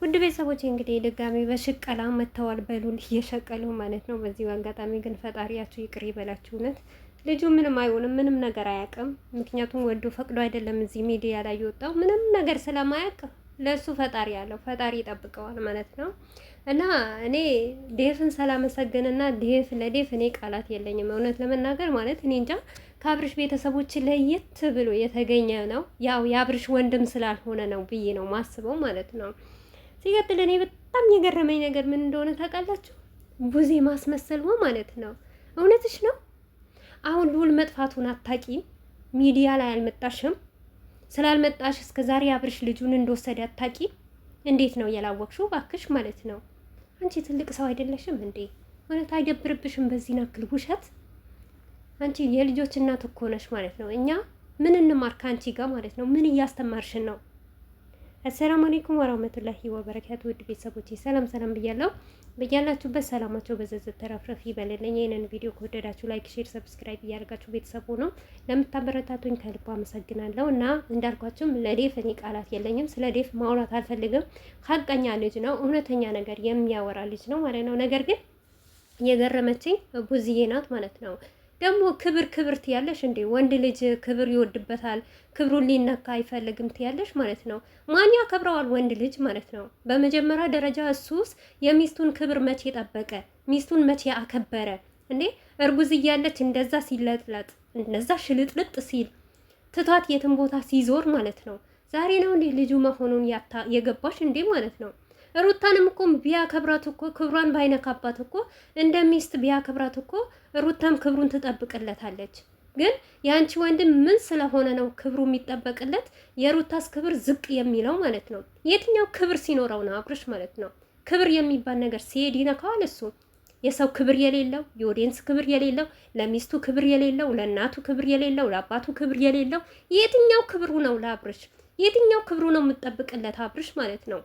ውድ ቤተሰቦች እንግዲህ ድጋሚ በሽቀላ መተዋል በሉል እየሸቀሉ ማለት ነው። በዚህ አጋጣሚ ግን ፈጣሪያችሁ ይቅር ይበላችሁ። እውነት ልጁ ምንም አይሆንም፣ ምንም ነገር አያውቅም። ምክንያቱም ወዶ ፈቅዶ አይደለም እዚህ ሚዲያ ላይ የወጣው ምንም ነገር ስለማያውቅ ለሱ ፈጣሪ ያለው ፈጣሪ ይጠብቀዋል ማለት ነው። እና እኔ ዴፍን ስላመሰግንና ለዴፍ እኔ ቃላት የለኝም እውነት ለመናገር ማለት እኔ እንጃ ከአብርሽ ቤተሰቦች ለየት ብሎ የተገኘ ነው። ያው የአብርሽ ወንድም ስላልሆነ ነው ብዬ ነው ማስበው ማለት ነው። ሲቀጥል እኔ በጣም የገረመኝ ነገር ምን እንደሆነ ታውቃላችሁ? ቡዜ ማስመሰል ማለት ነው። እውነትሽ ነው። አሁን ልዑል መጥፋቱን አታቂም፣ ሚዲያ ላይ አልመጣሽም። ስላልመጣሽ እስከ ዛሬ አብርሽ ልጁን እንደወሰደ አታቂም። እንዴት ነው ያላወቅሽው? ባክሽ ማለት ነው። አንቺ ትልቅ ሰው አይደለሽም እንዴ? እውነት አይደብርብሽም? በዚህ ናክል ውሸት። አንቺ የልጆች እናት እኮ ነሽ ማለት ነው። እኛ ምን እንማር ከአንቺ ጋር ማለት ነው? ምን እያስተማርሽን ነው? አሰላሙ አለይኩም ወራህመቱላሂ ወበረካቱ። ውድ ቤተሰቦቼ ሰላም ሰላም ብያለሁ። በያላችሁበት ሰላማቸው በዘዘት ተረፍረፍ ይበልልኝ። ይህንን ቪዲዮ ከወደዳችሁ ላይክ፣ ሼር፣ ሰብስክራይብ እያደረጋችሁ ቤተሰቡ ነው ለምታበረታቱኝ ከልብ አመሰግናለሁ። እና እንዳልኳችሁም ለዴፍ እኔ ቃላት የለኝም። ስለ ዴፍ ማውራት አልፈልግም። ሀቀኛ ልጅ ነው፣ እውነተኛ ነገር የሚያወራ ልጅ ነው ማለት ነው። ነገር ግን የገረመችኝ ቡዝዬ ናት ማለት ነው። ደግሞ ክብር ትያለሽ እንዴ? ወንድ ልጅ ክብር ይወድበታል፣ ክብሩን ሊነካ አይፈልግም ትያለሽ ማለት ነው። ማን ያከብረዋል? ወንድ ልጅ ማለት ነው። በመጀመሪያ ደረጃ እሱስ የሚስቱን ክብር መቼ ጠበቀ? ሚስቱን መቼ አከበረ እንዴ? እርጉዝ እያለች እንደዛ ሲለጥለጥ እንደዛ ሽልጥልጥ ሲል ትቷት የትን ቦታ ሲዞር ማለት ነው። ዛሬ ነው እንዴ ልጁ መሆኑን የገባሽ እንዴ ማለት ነው። ሩታንም እኮ ቢያከብራት እኮ ክብሯን ባይነካባት እኮ እንደ ሚስት ቢያከብራት እኮ ሩታም ክብሩን ትጠብቅለታለች። ግን የአንቺ ወንድም ምን ስለሆነ ነው ክብሩ የሚጠበቅለት? የሩታስ ክብር ዝቅ የሚለው ማለት ነው። የትኛው ክብር ሲኖረው ነው አብርሽ ማለት ነው? ክብር የሚባል ነገር ሲሄድ ይነካዋል። እሱ የሰው ክብር የሌለው፣ የኦዲየንስ ክብር የሌለው፣ ለሚስቱ ክብር የሌለው፣ ለእናቱ ክብር የሌለው፣ ለአባቱ ክብር የሌለው የትኛው ክብሩ ነው ለአብርሽ? የትኛው ክብሩ ነው የምጠብቅለት አብርሽ ማለት ነው?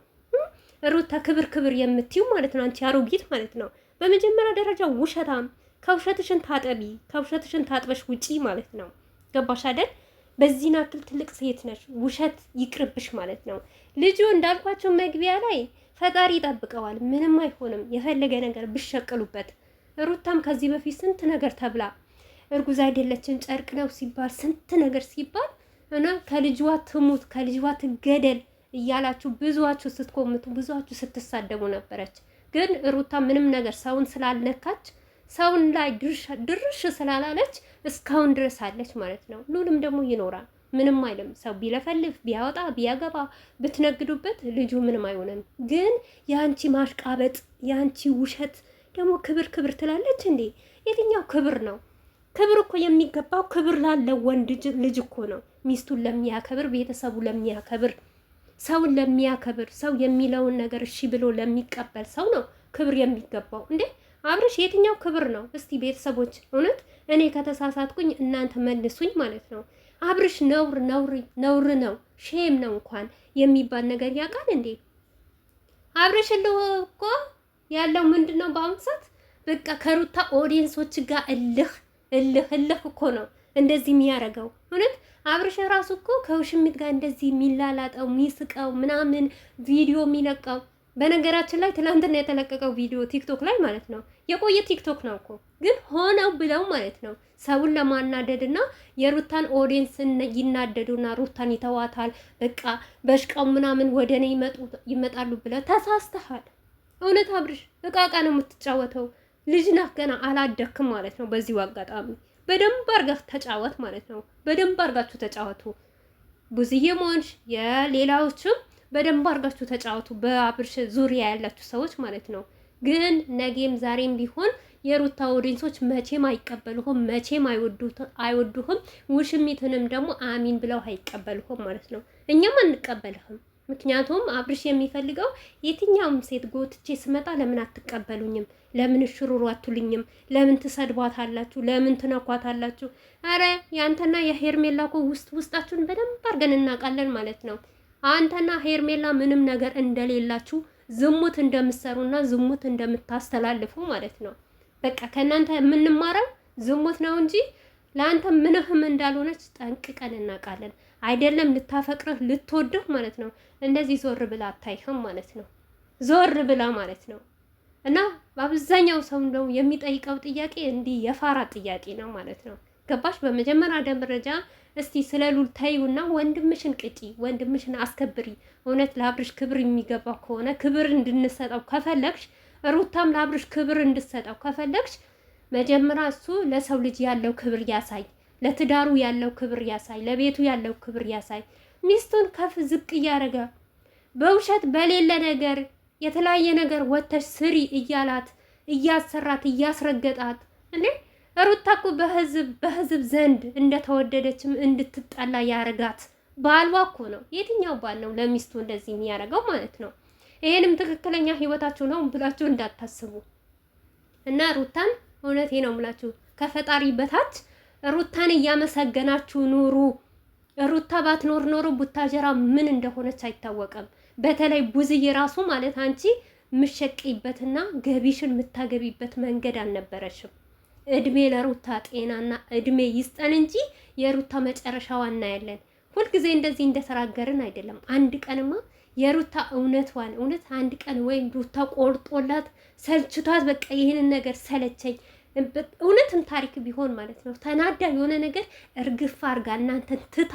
ሩታ ክብር የምትዩ ማለት ነው። አንቺ አሮጊት ማለት ነው። በመጀመሪያ ደረጃ ውሸታም፣ ከውሸትሽን ታጠቢ፣ ከውሸትሽን ታጥበሽ ውጪ ማለት ነው። ገባሽ አይደል? በዚህ ናክል ትልቅ ሴት ነሽ፣ ውሸት ይቅርብሽ ማለት ነው። ልጁ እንዳልኳቸው መግቢያ ላይ ፈጣሪ ይጠብቀዋል፣ ምንም አይሆንም። የፈለገ ነገር ብሸቅሉበት። ሩታም ከዚህ በፊት ስንት ነገር ተብላ እርጉዝ አይደለችን ጨርቅ ነው ሲባል ስንት ነገር ሲባል እና ከልጅዋ ትሙት ከልጅዋ ትገደል እያላችሁ ብዙዋችሁ ስትኮምቱ ብዙዋችሁ ስትሳደቡ ነበረች። ግን ሩታ ምንም ነገር ሰውን ስላልነካች ሰውን ላይ ድርሽ ስላላለች እስካሁን ድረስ አለች ማለት ነው። ሉልም ደግሞ ይኖራል፣ ምንም አይልም። ሰው ቢለፈልፍ ቢያወጣ ቢያገባ ብትነግዱበት ልጁ ምንም አይሆንም። ግን የአንቺ ማሽቃበጥ የአንቺ ውሸት ደግሞ ክብር ትላለች እንዴ? የትኛው ክብር ነው? ክብር እኮ የሚገባው ክብር ላለው ወንድ ልጅ እኮ ነው። ሚስቱን ለሚያከብር ቤተሰቡ ለሚያከብር ሰውን ለሚያከብር ሰው የሚለውን ነገር እሺ ብሎ ለሚቀበል ሰው ነው ክብር የሚገባው። እንዴ አብርሽ የትኛው ክብር ነው? እስቲ ቤተሰቦች እውነት እኔ ከተሳሳትኩኝ እናንተ መልሱኝ ማለት ነው። አብርሽ ነውር ነው፣ ሼም ነው እንኳን የሚባል ነገር ያውቃል እንዴ? አብርሽ እኮ ያለው ምንድነው በአሁኑ ሰዓት በቃ ከሩታ ኦዲየንሶች ጋር እልህ እኮ ነው እንደዚህ የሚያደርገው እውነት። አብርሽ ራሱ እኮ ከውሽሚት ጋር እንደዚህ የሚላላጠው የሚስቀው ምናምን ቪዲዮ የሚለቀው በነገራችን ላይ ትናንትና የተለቀቀው ቪዲዮ ቲክቶክ ላይ ማለት ነው። የቆየ ቲክቶክ ነው እኮ ግን ሆነው ብለው ማለት ነው ሰውን ለማናደድና የሩታን ኦዲየንስ ይናደዱና ሩታን ይተዋታል በቃ በሽቃው ምናምን ወደ እኔ ይመጣሉ ብለው ተሳስተሃል። እውነት አብርሽ እቃቃ ነው የምትጫወተው። ልጅ ናት ገና አላደክም ማለት ነው። በዚሁ አጋጣሚ በደንብ አርጋችሁ ተጫወት ማለት ነው። በደንብ አርጋችሁ ተጫወቱ። ቡዝዬ ሞንሽ የሌላዎችም በደንብ አርጋችሁ ተጫወቱ። በአብርሽ ዙሪያ ያላችሁ ሰዎች ማለት ነው። ግን ነገም ዛሬም ቢሆን የሩታ ኦዲየንሶች መቼም አይቀበሉህም፣ መቼም አይወዱህም። ውሽሚትንም ደግሞ አሚን ብለው አይቀበሉህም ማለት ነው። እኛም አንቀበልህም። ምክንያቱም አብርሽ የሚፈልገው የትኛውም ሴት ጎትቼ ስመጣ ለምን አትቀበሉኝም? ለምን ሽሩሩ አትሉኝም? ለምን ትሰድቧታላችሁ? ለምን ትነኳታላችሁ? አረ ያንተና የሄርሜላ እኮ ውስጣችሁን በደንብ አድርገን እናውቃለን ማለት ነው። አንተና ሄርሜላ ምንም ነገር እንደሌላችሁ ዝሙት እንደምትሰሩና ዝሙት እንደምታስተላልፉ ማለት ነው። በቃ ከእናንተ የምንማረው ዝሙት ነው እንጂ ለአንተ ምንህም እንዳልሆነች ጠንቅቀን እናውቃለን። አይደለም ልታፈቅርህ ልትወድህ ማለት ነው። እንደዚህ ዞር ብላ አታይህም ማለት ነው። ዞር ብላ ማለት ነው። እና በአብዛኛው ሰው ነው የሚጠይቀው ጥያቄ እንዲህ የፋራ ጥያቄ ነው ማለት ነው። ገባሽ? በመጀመሪያ ደረጃ እስቲ ስለ ሉል ተይውና ወንድምሽን ቅጪ፣ ወንድምሽን አስከብሪ። እውነት ለአብርሽ ክብር የሚገባው ከሆነ ክብር እንድንሰጠው ከፈለግሽ፣ ሩታም ለአብርሽ ክብር እንድሰጠው ከፈለግሽ መጀመሪያ እሱ ለሰው ልጅ ያለው ክብር ያሳይ፣ ለትዳሩ ያለው ክብር ያሳይ፣ ለቤቱ ያለው ክብር ያሳይ። ሚስቱን ከፍ ዝቅ እያደረገ በውሸት በሌለ ነገር የተለያየ ነገር ወተሽ ስሪ እያላት እያሰራት እያስረገጣት እንዴ ሩታ እኮ በህዝብ ዘንድ እንደተወደደችም እንድትጠላ ያረጋት ባልዋ እኮ ነው። የትኛው ባል ነው ለሚስቱ እንደዚህ የሚያደርገው ማለት ነው? ይሄንም ትክክለኛ ህይወታችሁ ነው ብላችሁ እንዳታስቡ እና ሩታን እውነቴ ነው የምላችሁ ከፈጣሪ በታች ሩታን እያመሰገናችሁ ኑሩ። ሩታ ባትኖር ኖሮ ቡታጀራ ምን እንደሆነች አይታወቅም። በተለይ ቡዝዬ ራሱ ማለት አንቺ ምሸቅይበትና ገቢሽን የምታገቢበት መንገድ አልነበረሽም። እድሜ ለሩታ ጤናና እድሜ ይስጠን እንጂ የሩታ መጨረሻዋ እናያለን። ሁልጊዜ እንደዚህ እንደተራገርን አይደለም። አንድ ቀንማ የሩታ እውነቷን እውነት አንድ ቀን ወይም ሩታ ቆርጦላት ሰልችቷት በቃ ይህንን ነገር ሰለቸኝ እውነትም ታሪክ ቢሆን ማለት ነው ተናዳ የሆነ ነገር እርግፍ አርጋ እናንተን ትታ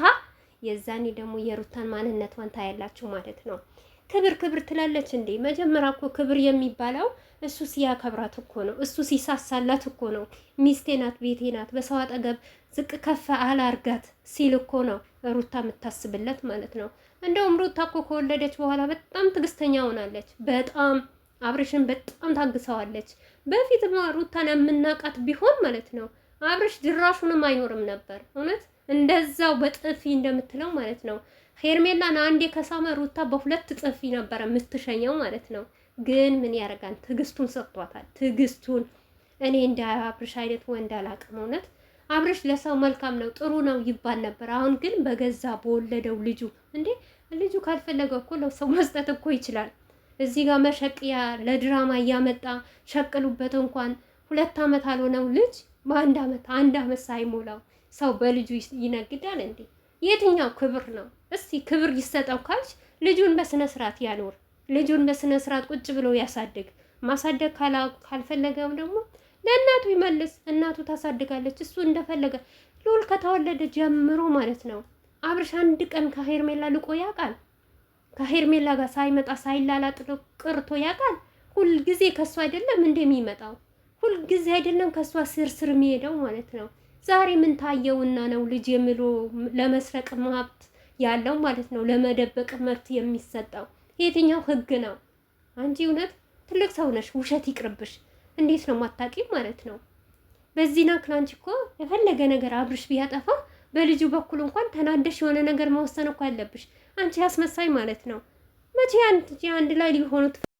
የዛኔ ደግሞ የሩታን ማንነቷን ታያላችሁ ማለት ነው። ክብር ክብር ትላለች እንዴ? መጀመሪያ እኮ ክብር የሚባለው እሱ ሲያከብራት እኮ ነው። እሱ ሲሳሳላት እኮ ነው። ሚስቴ ናት፣ ቤቴ ናት፣ በሰው አጠገብ ዝቅ ከፍ አላርጋት ሲል እኮ ነው ሩታ የምታስብለት ማለት ነው። እንደውም ሩታ እኮ ከወለደች በኋላ በጣም ትዕግስተኛ ሆናለች። በጣም አብርሽን በጣም ታግሰዋለች። በፊትማ ሩታን የምናቃት ቢሆን ማለት ነው አብርሽ ድራሹንም አይኖርም ነበር። እውነት እንደዛው በጥፊ እንደምትለው ማለት ነው። ሄርሜላን አንዴ ከሳመ ሩታ በሁለት ጥፊ ነበር የምትሸኘው ማለት ነው። ግን ምን ያደርጋል ትዕግስቱን ሰጥቷታል። ትዕግስቱን እኔ እንደ አብርሽ አይነት ወንድ አላውቅም። እውነት አብርሽ ለሰው መልካም ነው ጥሩ ነው ይባል ነበር። አሁን ግን በገዛ በወለደው ልጁ እንዴ ልጁ ካልፈለገው እኮ ለሰው መስጠት እኮ ይችላል። እዚህ ጋር መሸቅያ ለድራማ እያመጣ ሸቅሉበት እንኳን 2 ዓመት አልሆነው ልጅ በአንድ ዓመት ሳይሞላው ሰው በልጁ ይነግዳል እንዴ? የትኛው ክብር ነው? እስቲ ክብር ይሰጠው ካልሽ ልጁን በስነ ስርዓት ያኖር። ልጁን በስነ ስርዓት ቁጭ ብሎ ያሳድግ። ማሳደግ ካልፈለገው ደግሞ ለእናቱ ይመልስ። እናቱ ታሳድጋለች። እሱ እንደፈለገ ሉል ከተወለደ ጀምሮ ማለት ነው አብርሽ አንድ ቀን ከሄርሜላ ልቆ ያውቃል? ከሄርሜላ ጋር ሳይመጣ ሳይላላጥ ቅርቶ ያውቃል? ሁልጊዜ ከሱ አይደለም እንደሚመጣው ሁልጊዜ አይደለም ከሷ ስር የሚሄደው ማለት ነው። ዛሬ ምን ታየውና ነው ልጅ የሚሉ ለመስረቅ መብት ያለው ማለት ነው? ለመደበቅ መብት የሚሰጠው የትኛው ህግ ነው? አንቺ እውነት ትልቅ ሰው ነሽ፣ ውሸት ይቅርብሽ። እንዴት ነው ማታቂም ማለት ነው? በዚህ ናክል አንቺ እኮ የፈለገ ነገር አብርሽ ቢያጠፋ በልጁ በኩል እንኳን ተናደሽ የሆነ ነገር መወሰን እኮ ያለብሽ አንቺ ያስመሳይ ማለት ነው። መቼ አንድ ላይ ሊሆኑት